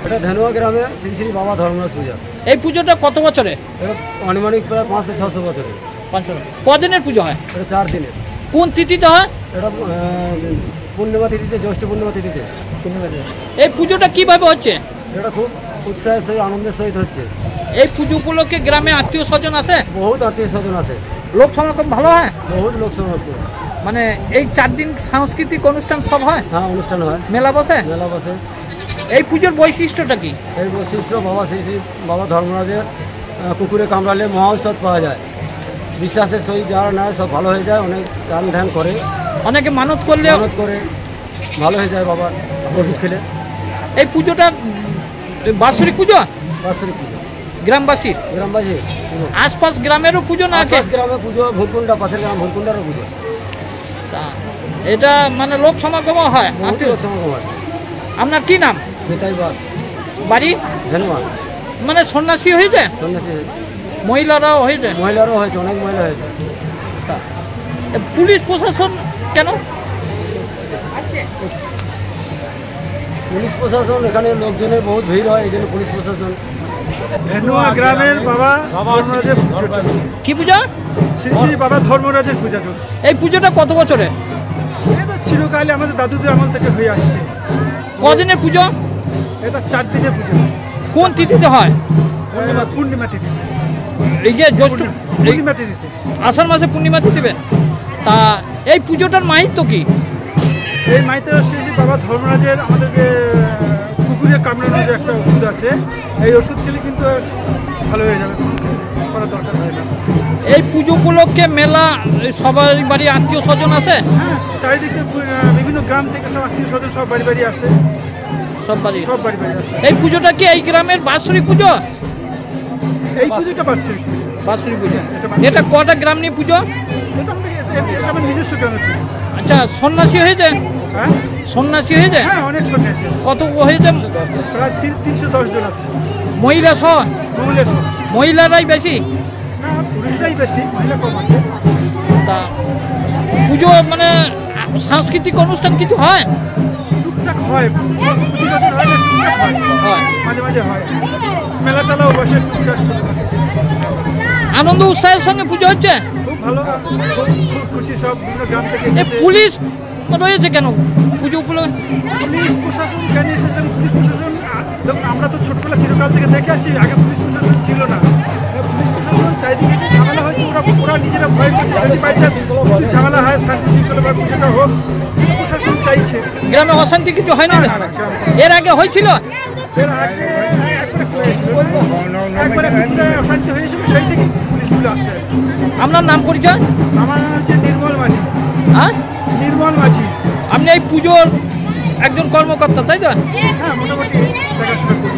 এটা ধেনুয়া গ্রামে শ্রী শ্রী বাবা ধর্মরাজ পূজা। এই পুজোটা কত বছরে? এটা আনুমানিক প্রায় 500-600 বছরে। 500। কদিনের পুজো হয়? এটা 4 দিনের। কোন তিথিতে হয়? এটা পূর্ণিমা তিথিতে, জ্যৈষ্ঠ পূর্ণিমা তিথিতে। এই পুজোটা কিভাবে হচ্ছে? এটা খুব উৎসাহের সহিত আনন্দের সহিত হচ্ছে। এই পুজো উপলক্ষে গ্রামে আত্মীয় স্বজন আছে? বহুত আত্মীয় স্বজন আছে। লোক সমাগম ভালো হয়? বহুত লোক সমাগম। মানে এই 4 দিন সাংস্কৃতিক অনুষ্ঠান সব হয়? হ্যাঁ, অনুষ্ঠান হয়। মেলা বসে? মেলা বসে। এই পুজোর বৈশিষ্ট্যটা কি? এই বৈশিষ্ট্য বাবা শ্রী শ্রী বাবা ধর্মরাজের কুকুরে কামড়ালে মহাঔষধ পাওয়া যায়। বিশ্বাসের সহিত যারা নেয় সব ভালো হয়ে যায়। অনেক দান ধ্যান করে, অনেকে মানত করলে ভালো হয়ে যায় বাবা ওষুধ খেলে। এই পুজোটা বাৎসরিক পুজো? বাৎসরিক পুজো। গ্রামবাসী আশপাশ গ্রামেরও পুজো না? গ্রামে পুজো, ভুরকুন্ডা, পাশের গ্রাম ভুরকুন্ডারও পুজো। এটা মানে লোক সমাগম হয়? লোক সমাগম হয়। আপনার কি নাম? বাড়ি ধেনুয়া। মানে সন্ন্যাসী হয়েছে? সন্ন্যাসী হয়েছে। মহিলারাও হয়েছে? মহিলারাও হয়েছে, অনেক মহিলা হয়েছে। পুলিশ প্রশাসন কেন? পুলিশ প্রশাসন, এখানে লোকজনের বহুত ভিড় হয়, এই জন্য পুলিশ প্রশাসন। ধেনুয়া গ্রামের বাবা ধর্মরাজের পুজো চলছে। কি পূজা? শ্রী শ্রী বাবা ধর্মরাজের পূজা চলছে। এই পুজোটা কত বছরে? এটা চিরকালে আমাদের দাদুদের আমল থেকে হয়ে আসছে। কদিনের পুজো? এটা 4 দিনের পুজো। কোন তিথিতে হয়? পূর্ণিমা তিথি। এই যে জ্যৈষ্ঠ পূর্ণিমা তিথিতে, আষাঢ় মাসে পূর্ণিমা তিথিতে। তা এই পুজোটার মাহাত্ম্য কি? এই মাইতে শ্রী শ্রী বাবা ধর্মরাজের আমাদের যে কুকুরের কামড়ানোর যে একটা ওষুধ আছে, এই ওষুধ খেলে কিন্তু ভালো হয়ে যাবে, করার দরকার হয় না। এই পুজো উপলক্ষে মেলা সবার বাড়ি আত্মীয় স্বজন আসে? হ্যাঁ, চারিদিকে বিভিন্ন গ্রাম থেকে সব আত্মীয় স্বজন সব বাড়ি বাড়ি আসে। সব বাড়ি আসে। এই পুজোটা কি এই গ্রামের বাৎসরিক পুজো? এই পুজোটা বাৎসরিক পুজো। এটা কটা গ্রাম নিয়ে পুজো? এটা আমার নিজস্ব গ্রামের পুজো। আচ্ছা, সন্ন্যাসী হয়েছে? হ্যাঁ, সন্ন্যাসী হয়েছে? হ্যাঁ, অনেক সন্ন্যাসী। কত হয়েছে? প্রায় 310 জন আছে। মহিলা সহ? মহিলারাই বেশি? না, পুরুষরাই বেশি, মহিলা কম আছে। তা পুজো মানে সাংস্কৃতিক অনুষ্ঠান কিছু হয়? টুকটাক হয়, প্রতি বছর হয় না, টুকটাক হয়, মাঝে মাঝে হয়। মেলা টেলাও বসে টুকটাক। আনন্দ উৎসাহের সঙ্গে পুজো হচ্ছে? খুব ভালো, খুব খুশি। সব বিভিন্ন গ্রাম থেকে পুলিশ রয়েছে কেন পুজো উপলক্ষে? পুলিশ প্রশাসন কেন এসেছেন? পুলিশ প্রশাসন, দেখুন আমরা তো ছোটবেলা চিরকাল থেকে দেখে আসি, আগে পুলিশ প্রশাসন ছিল না। পুলিশ প্রশাসন চারিদিকে যে ঝামেলা হয়েছে, ওরা নিজেরা ভয় করছে যদি বাই চান্স কিছু ঝামেলা হয়, শান্তি শৃঙ্খলা বা পুজোটা হোক, প্রশাসন চাইছে। গ্রামে অশান্তি কিছু হয় না? এর আগে হয়েছিল? এর আগে একবারে অশান্তি হয়েছিল, সেই থেকে পুলিশগুলো আসে। আপনার নাম পরিচয়? আমার নাম হচ্ছে নির্মল মাঝি। হ্যাঁ, নির্মল মাঝি। আপনি এই পুজোর একজন কর্মকর্তা, তাই তো? হ্যাঁ, মোটামুটি দেখাশোনা করি।